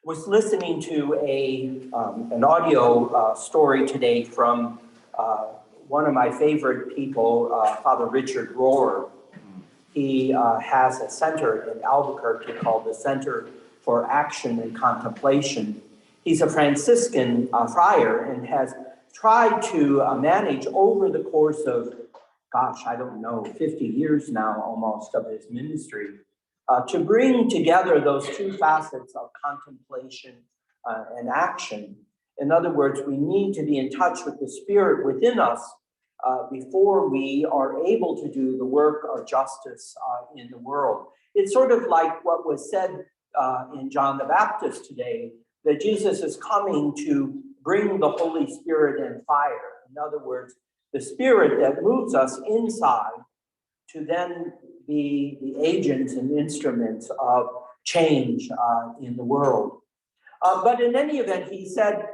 Was listening to an audio story today from one of my favorite people, Father Richard Rohr. He has a center in Albuquerque called the Center for Action and Contemplation. He's a Franciscan friar and has tried to manage over the course of, 50 years now almost of his ministry, to bring together those two facets of contemplation and action. In other words, we need to be in touch with the Spirit within us before we are able to do the work of justice in the world. It's sort of like what was said in John the Baptist today, that Jesus is coming to bring the Holy Spirit and fire. In other words, the Spirit that moves us inside to then be the agents and instruments of change in the world. But in any event, he said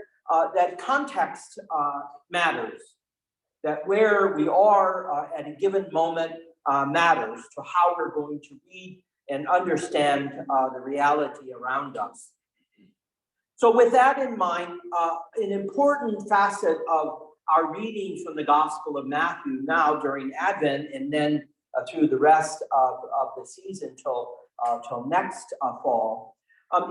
that context matters, that where we are at a given moment matters to how we're going to read and understand the reality around us. So with that in mind, an important facet of our readings from the Gospel of Matthew now during Advent and then through the rest of the season till next fall,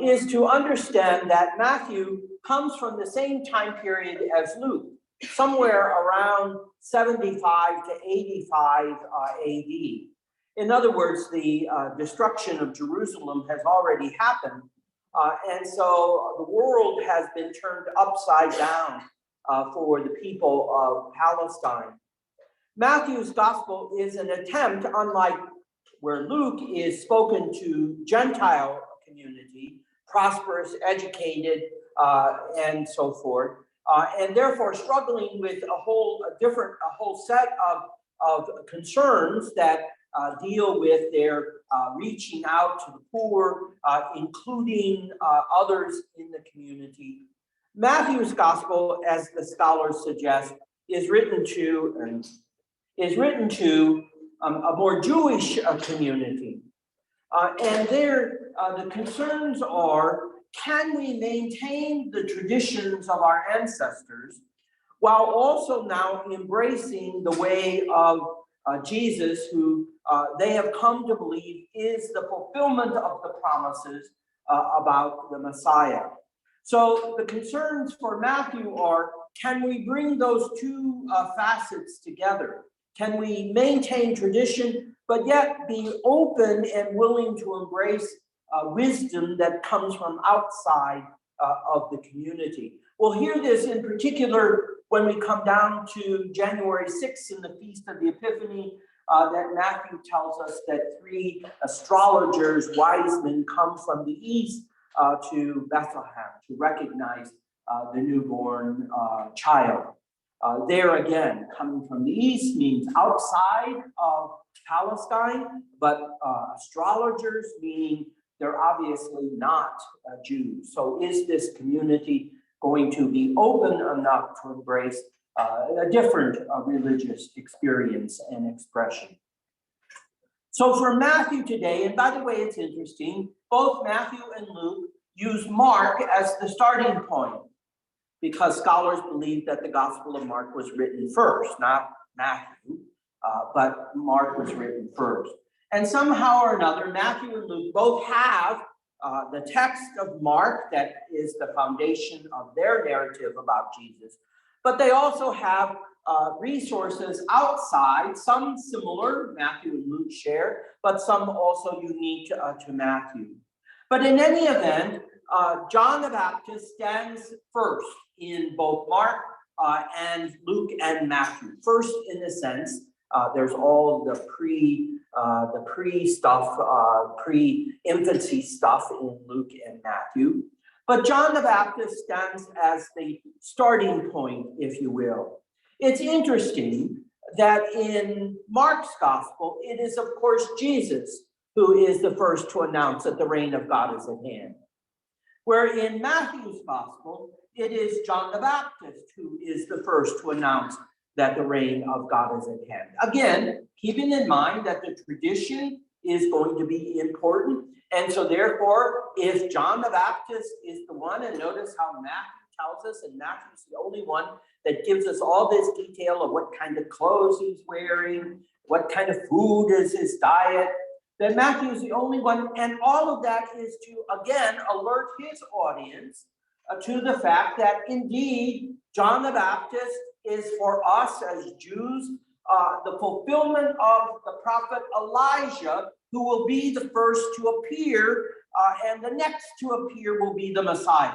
is to understand that Matthew comes from the same time period as Luke, somewhere around 75 to 85 AD. In other words, the destruction of Jerusalem has already happened, and so the world has been turned upside down for the people of Palestine. Matthew's gospel is an attempt, unlike where Luke is spoken to Gentile community, prosperous, educated, and so forth, and therefore struggling with a whole set of concerns that deal with their reaching out to the poor, including others in the community. Matthew's gospel, as the scholars suggest, is written to a more Jewish community. And there, the concerns are, can we maintain the traditions of our ancestors while also now embracing the way of Jesus, who they have come to believe is the fulfillment of the promises about the Messiah? So the concerns for Matthew are, can we bring those two facets together? Can we maintain tradition, but yet be open and willing to embrace wisdom that comes from outside of the community? We'll hear this in particular when we come down to January 6th in the Feast of the Epiphany, that Matthew tells us that 3 astrologers, wise men, come from the east to Bethlehem to recognize the newborn child. There again, coming from the east means outside of Palestine, but astrologers meaning they're obviously not Jews. So is this community going to be open enough to embrace a different religious experience and expression? So for Matthew today, and by the way, it's interesting, both Matthew and Luke use Mark as the starting point, because scholars believe that the Gospel of Mark was written first, not Matthew, but Mark was written first. And somehow or another, Matthew and Luke both have the text of Mark that is the foundation of their narrative about Jesus, but they also have resources outside, some similar, Matthew and Luke share, but some also unique to Matthew. But in any event, John the Baptist stands first in both Mark and Luke and Matthew. First, in the sense, there's all the pre-infancy stuff in Luke and Matthew. But John the Baptist stands as the starting point, if you will. It's interesting that in Mark's gospel, it is, of course, Jesus who is the first to announce that the reign of God is at hand. Where in Matthew's gospel, it is John the Baptist who is the first to announce that the reign of God is at hand. Again, keeping in mind that the tradition is going to be important. And so therefore, if John the Baptist is the one, and notice how Matthew tells us, and Matthew's the only one that gives us all this detail of what kind of clothes he's wearing, what kind of food is his diet, that Matthew is the only one, and all of that is to, again, alert his audience to the fact that indeed John the Baptist is for us as Jews the fulfillment of the prophet Elijah, who will be the first to appear, and the next to appear will be the Messiah.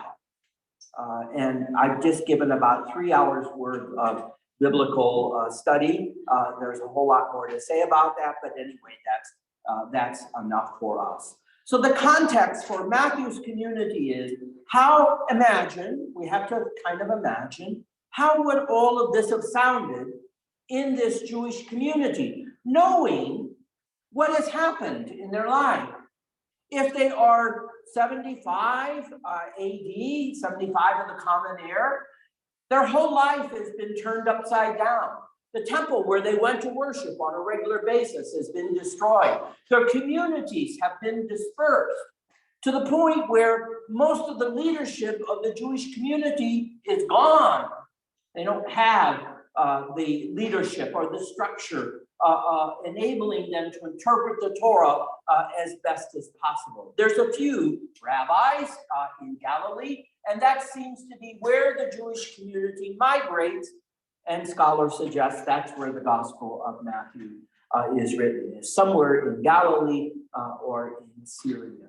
And I've just given about 3 hours worth of biblical study. There's a whole lot more to say about that, but anyway, that's enough for us. So the context for Matthew's community is we have to kind of imagine, how would all of this have sounded in this Jewish community, knowing what has happened in their life? If they are 75 AD, 75 of the Common Era, their whole life has been turned upside down. The temple where they went to worship on a regular basis has been destroyed. Their communities have been dispersed to the point where most of the leadership of the Jewish community is gone. They don't have the leadership or the structure enabling them to interpret the Torah as best as possible. There's a few rabbis in Galilee, and that seems to be where the Jewish community migrates, and scholars suggest that's where the Gospel of Matthew is written, somewhere in Galilee or in Syria.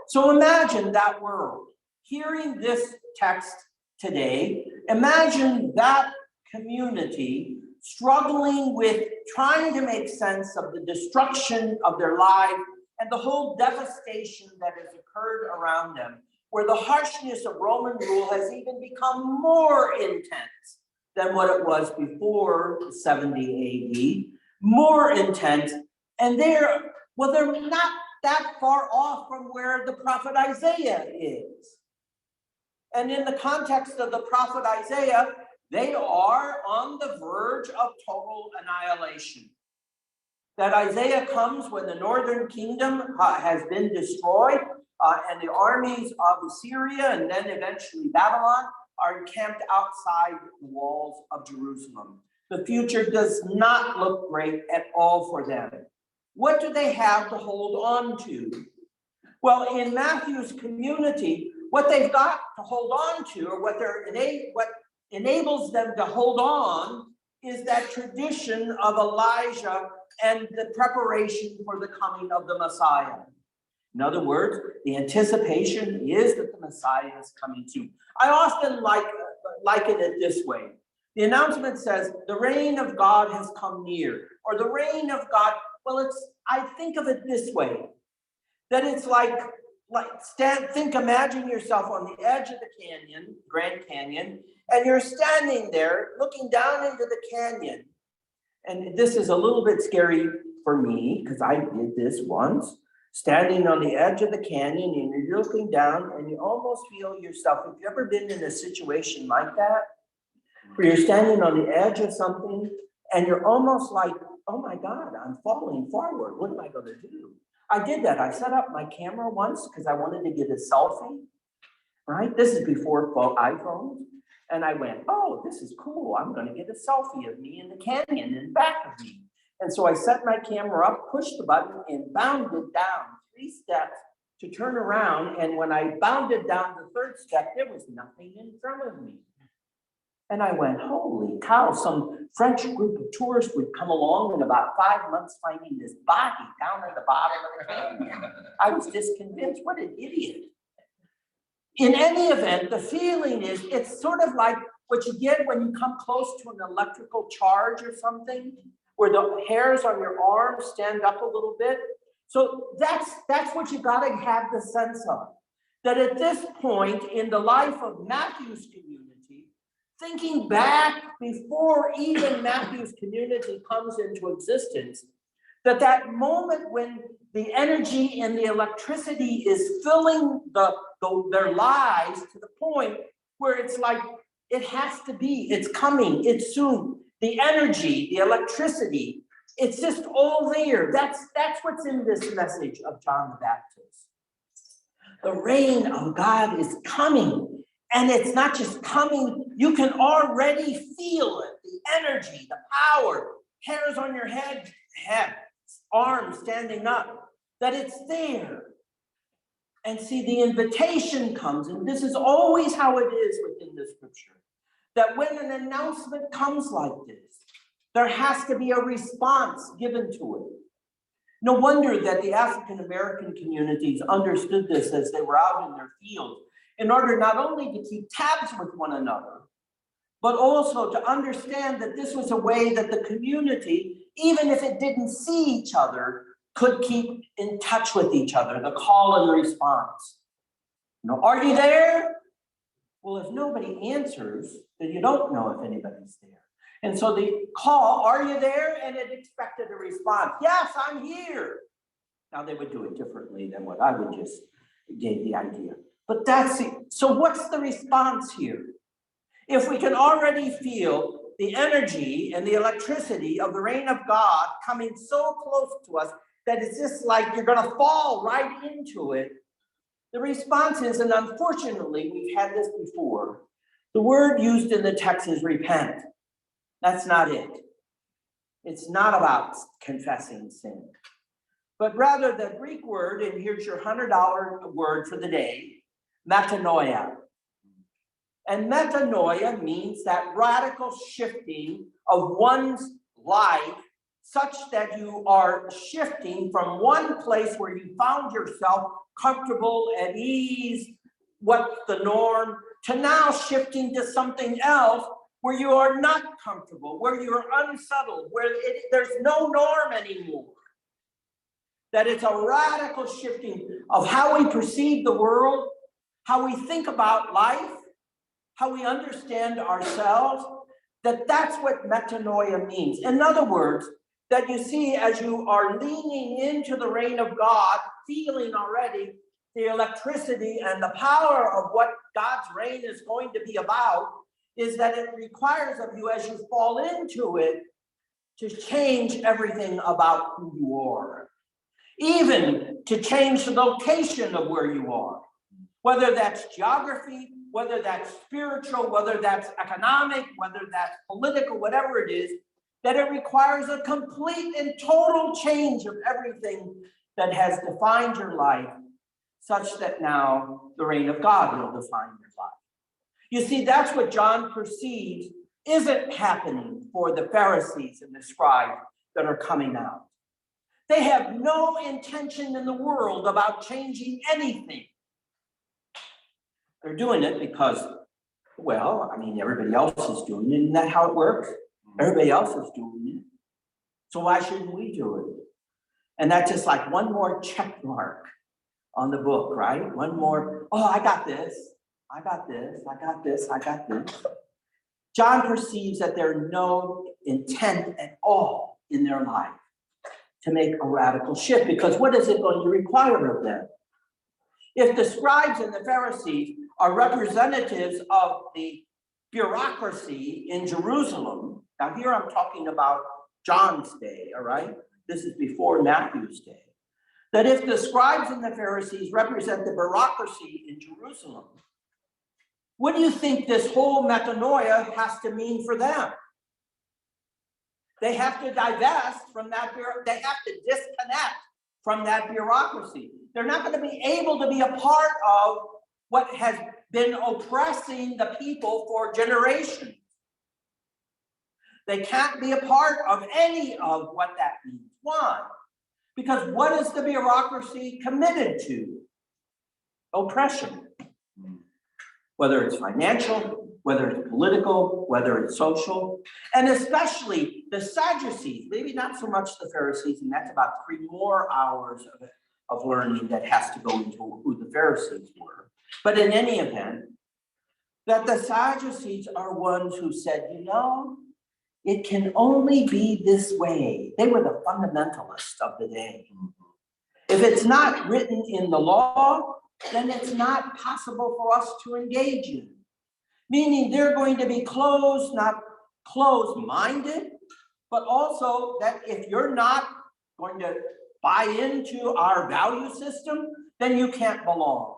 So imagine that world. Hearing this text today, imagine that community struggling with trying to make sense of the destruction of their life and the whole devastation that has occurred around them, where the harshness of Roman rule has even become more intense than what it was before 70 AD, more intense. And they're not that far off from where the prophet Isaiah is. And in the context of the prophet Isaiah, they are on the verge of total annihilation. That Isaiah comes when the northern kingdom has been destroyed, and the armies of Assyria and then eventually Babylon are encamped outside the walls of Jerusalem. The future does not look great at all for them. What do they have to hold on to? Well, in Matthew's community, what they've got to hold on to, or what enables them to hold on, is that tradition of Elijah and the preparation for the coming of the Messiah. In other words, the anticipation is that the Messiah is coming soon. I often liken it this way. The announcement says, the reign of God has come near, or the reign of God. Well, I think of it this way, that it's imagine yourself on the edge of the canyon, Grand Canyon, and you're standing there looking down into the canyon. And this is a little bit scary for me because I did this once, standing on the edge of the canyon, and you're looking down and you almost feel yourself. Have you ever been in a situation like that, where you're standing on the edge of something and you're almost like, oh my God, I'm falling forward. What am I going to do? I did that. I set up my camera once because I wanted to get a selfie, right? This is before iPhones. And I went, oh, this is cool. I'm going to get a selfie of me in the canyon in back of me. And so I set my camera up, pushed the button, and bounded down 3 steps to turn around. And when I bounded down the 3rd step, there was nothing in front of me. And I went, holy cow, some French group of tourists would come along in about 5 months finding this body down at the bottom of the canyon. I was just convinced, what an idiot. In any event, the feeling is, it's sort of like what you get when you come close to an electrical charge or something, where the hairs on your arms stand up a little bit. So that's what you got to have the sense of. That at this point in the life of Matthew's community, thinking back before even Matthew's community comes into existence, that moment when the energy and the electricity is filling their lives to the point where it's like, it has to be, it's coming, it's soon. The energy, the electricity, It's just all there. That's what's in this message of John the Baptist. The reign of God is coming. And it's not just coming, you can already feel it. The energy, the power, hairs on your head, arms standing up, that it's there. And see, the invitation comes, and this is always how it is within the scripture, that when an announcement comes like this, there has to be a response given to it. No wonder that the African American communities understood this as they were out in their fields, in order not only to keep tabs with one another, but also to understand that this was a way that the community, even if it didn't see each other, could keep in touch with each other, the call and response. Are you there? Well, if nobody answers, then you don't know if anybody's there. And so the call, are you there? And it expected a response. Yes, I'm here. Now they would do it differently than what I would just gave the idea. But that's it. So what's the response here? If we can already feel the energy and the electricity of the reign of God coming so close to us that it's just like you're going to fall right into it, the response is, and unfortunately, we've had this before, the word used in the text is repent. That's not it. It's not about confessing sin. But rather the Greek word, and here's your $100 word for the day, metanoia. And metanoia means that radical shifting of one's life such that you are shifting from one place where you found yourself comfortable, at ease, what's the norm, to now shifting to something else where you are not comfortable, where you're unsettled, where there's no norm anymore. That it's a radical shifting of how we perceive the world, how we think about life, how we understand ourselves, that's what metanoia means. In other words, that you see as you are leaning into the reign of God, feeling already the electricity and the power of what God's reign is going to be about, is that it requires of you as you fall into it to change everything about who you are. Even to change the location of where you are, whether that's geography, whether that's spiritual, whether that's economic, whether that's political, whatever it is, that it requires a complete and total change of everything that has defined your life, such that now the reign of God will define your life. You see, that's what John perceives isn't happening for the Pharisees and the scribes that are coming out. They have no intention in the world about changing anything. They're doing it because, well, I mean, everybody else is doing it. Isn't that how it works? Everybody else is doing it. So why shouldn't we do it? And that's just like one more check mark on the book, right? One more, oh, I got this. I got this. I got this. I got this. John perceives that there's no intent at all in their life to make a radical shift, because what is it going to require of them? If the scribes and the Pharisees are representatives of the bureaucracy in Jerusalem, now here I'm talking about John's day, all right? This is before Matthew's day. That if the scribes and the Pharisees represent the bureaucracy in Jerusalem, what do you think this whole metanoia has to mean for them? They have to divest from that, they have to disconnect from that bureaucracy. They're not going to be able to be a part of what has been oppressing the people for generations. They can't be a part of any of what that means. Why? Because what is the bureaucracy committed to? Oppression. Whether it's financial, whether it's political, whether it's social, and especially the Sadducees, maybe not so much the Pharisees, and that's about 3 more hours of learning that has to go into who the Pharisees were. But in any event, that the Sadducees are ones who said, you know, it can only be this way. They were the fundamentalists of the day. If it's not written in the law, then it's not possible for us to engage in. Meaning they're going to be closed, not closed-minded, but also that if you're not going to buy into our value system, then you can't belong.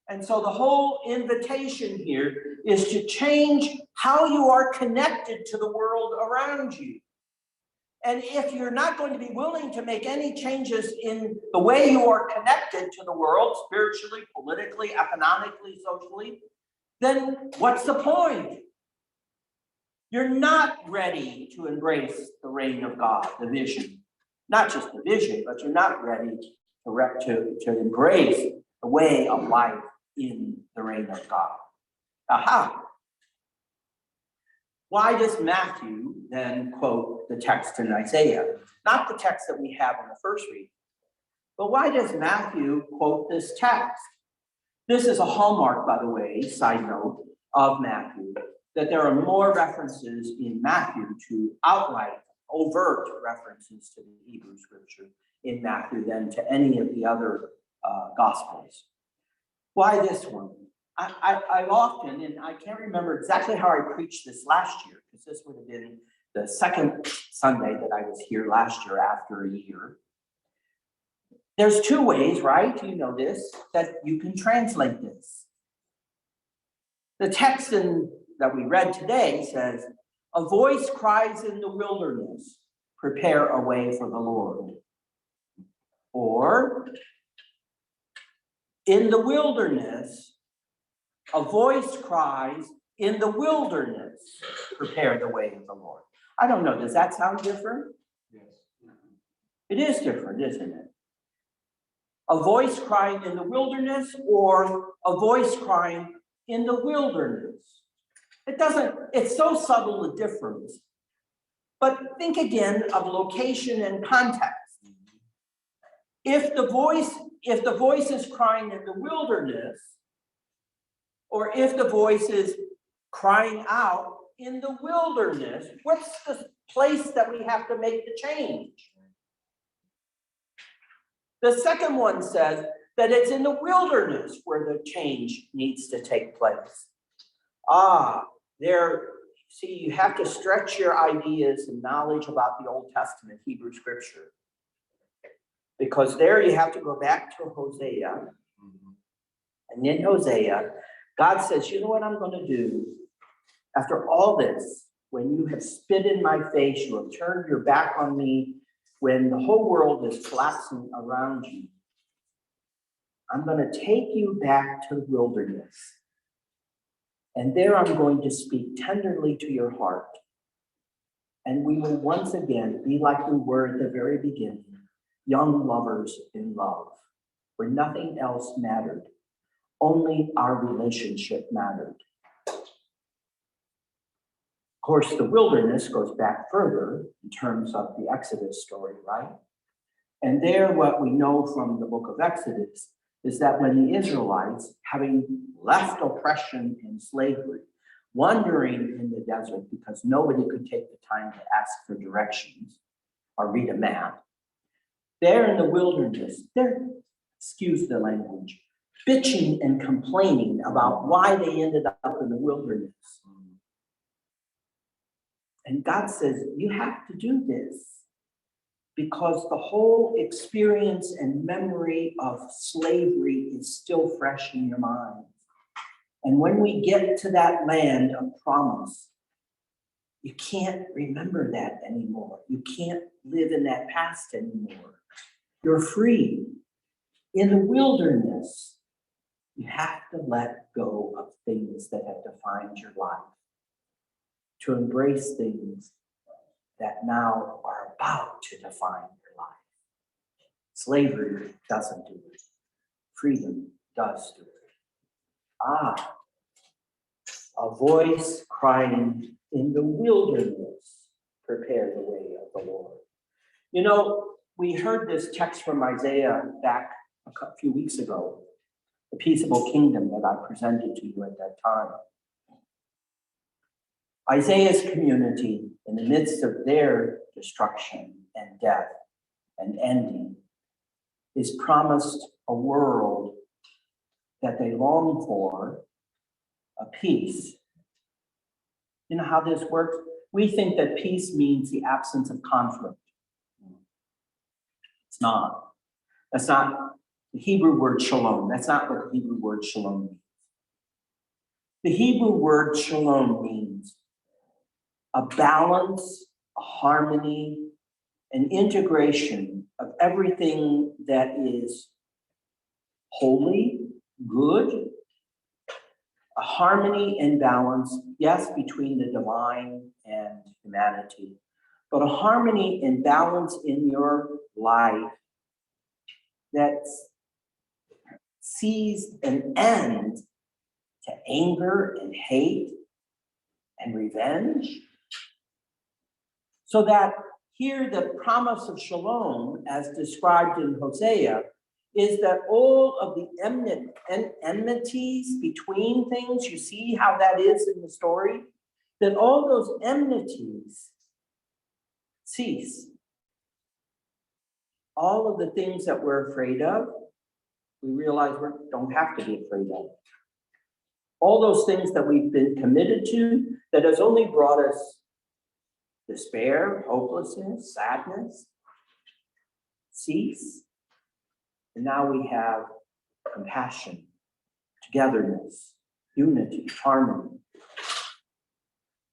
And so the whole invitation here is to change how you are connected to the world around you. And if you're not going to be willing to make any changes in the way you are connected to the world, spiritually, politically, economically, socially, then what's the point? You're not ready to embrace the reign of God, the vision. Not just the vision, but you're not ready to embrace the way of life in the reign of God. Aha! Why does Matthew then quote the text in Isaiah? Not the text that we have in the first reading, but why does Matthew quote this text? This is a hallmark, by the way, side note, of Matthew, that there are more references in Matthew to outright, overt references to the Hebrew scripture in Matthew than to any of the other Gospels. Why this one? I've often, and I can't remember exactly how I preached this last year, because this would have been the second Sunday that I was here last year after a year. There's two ways, right? You know this, that you can translate this. The text that we read today says, "A voice cries in the wilderness, prepare a way for the Lord." Or, in the wilderness, a voice cries, in the wilderness, prepare the way of the Lord. I don't know, does that sound different? Yes. It is different, isn't it? A voice crying in the wilderness or a voice crying in the wilderness. It's so subtle a difference. But think again of location and context. If the voice is crying in the wilderness, or if the voice is crying out in the wilderness, what's the place that we have to make the change? The second one says that it's in the wilderness where the change needs to take place. See, you have to stretch your ideas and knowledge about the Old Testament Hebrew scripture. Because there you have to go back to Hosea. And in Hosea, God says, you know what I'm going to do? After all this, when you have spit in my face, you have turned your back on me, when the whole world is collapsing around you, I'm going to take you back to the wilderness. And there I'm going to speak tenderly to your heart. And we will once again be like we were at the very beginning, young lovers in love, where nothing else mattered. Only our relationship mattered. Of course, the wilderness goes back further in terms of the Exodus story, right? And there, what we know from the book of Exodus is that when the Israelites, having left oppression and slavery, wandering in the desert because nobody could take the time to ask for directions or read a map, there in the wilderness, excuse the language, bitching and complaining about why they ended up in the wilderness. And God says, you have to do this because the whole experience and memory of slavery is still fresh in your mind. And when we get to that land of promise, you can't remember that anymore. You can't live in that past anymore. You're free. In the wilderness, you have to let go of things that have defined your life, to embrace things that now are about to define your life. Slavery doesn't do it. Freedom does do it. A voice crying in the wilderness, prepare the way of the Lord. You know, we heard this text from Isaiah back a few weeks ago, the peaceable kingdom that I presented to you at that time. Isaiah's community, in the midst of their destruction and death and ending, is promised a world that they long for, a peace. You know how this works? We think that peace means the absence of conflict. It's not. That's not the Hebrew word shalom. That's not what the Hebrew word shalom means. The Hebrew word shalom means a balance, a harmony, an integration of everything that is holy, good, a harmony and balance, yes, between the divine and humanity, but a harmony and balance in your life that sees an end to anger and hate and revenge. So that here the promise of shalom, as described in Hosea, is that all of the enmities between things, you see how that is in the story, that all those enmities cease. All of the things that we're afraid of, we realize we don't have to be afraid of. All those things that we've been committed to that has only brought us despair, hopelessness, sadness, cease. And now we have compassion, togetherness, unity, harmony.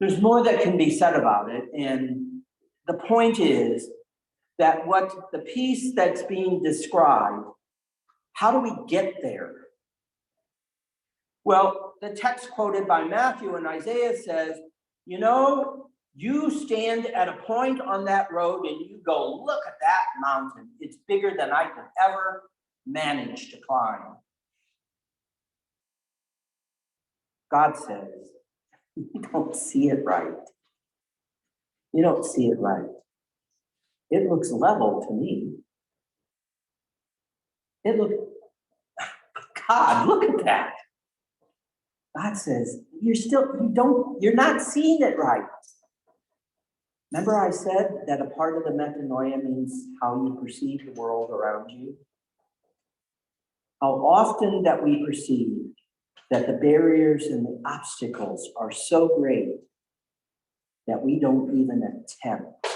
There's more that can be said about it. And the point is that what the peace that's being described, how do we get there? Well, the text quoted by Matthew and Isaiah says, you know, you stand at a point on that road and you go, look at that mountain. It's bigger than I could ever manage to climb. God says, you don't see it right. You don't see it right. It looks level to me. God, look at that. God says, you're not seeing it right. Remember I said that a part of the metanoia means how you perceive the world around you? How often that we perceive that the barriers and the obstacles are so great that we don't even attempt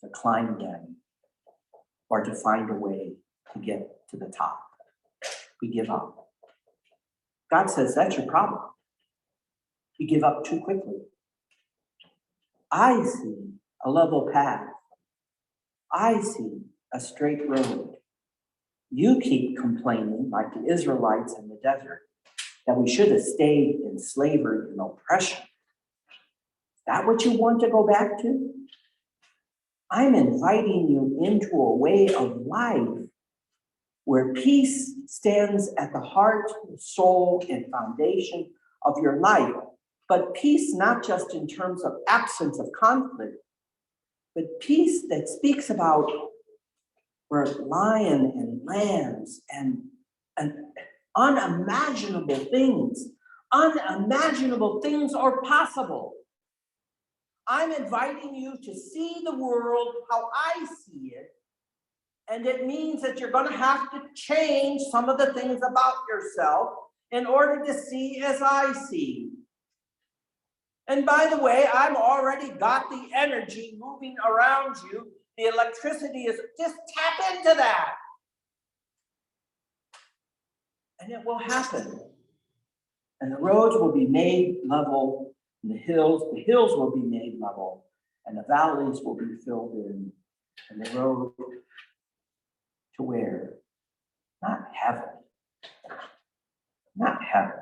to climb them or to find a way to get to the top. We give up. God says, that's your problem. You give up too quickly. I see a level path. I see a straight road. You keep complaining, like the Israelites in the desert, that we should have stayed in slavery and oppression. Is that what you want to go back to? I'm inviting you into a way of life where peace stands at the heart, soul, and foundation of your life. But peace not just in terms of absence of conflict, but peace that speaks about where lion and lambs and unimaginable things are possible. I'm inviting you to see the world how I see it. And it means that you're going to have to change some of the things about yourself in order to see as I see. And by the way, I've already got the energy moving around you. The electricity is just tap into that. And it will happen. And the roads will be made level, and the hills will be made level, and the valleys will be filled in, and the road to where? Not heaven. Not heaven.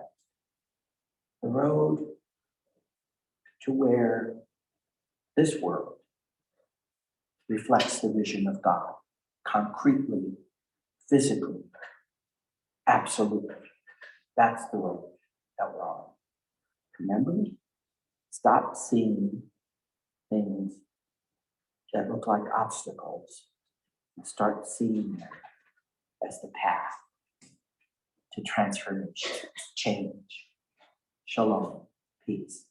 The road to where this world reflects the vision of God, concretely, physically, absolutely. That's the road that we're on. Remember? Stop seeing things that look like obstacles and start seeing them as the path to transformation, change, shalom, peace.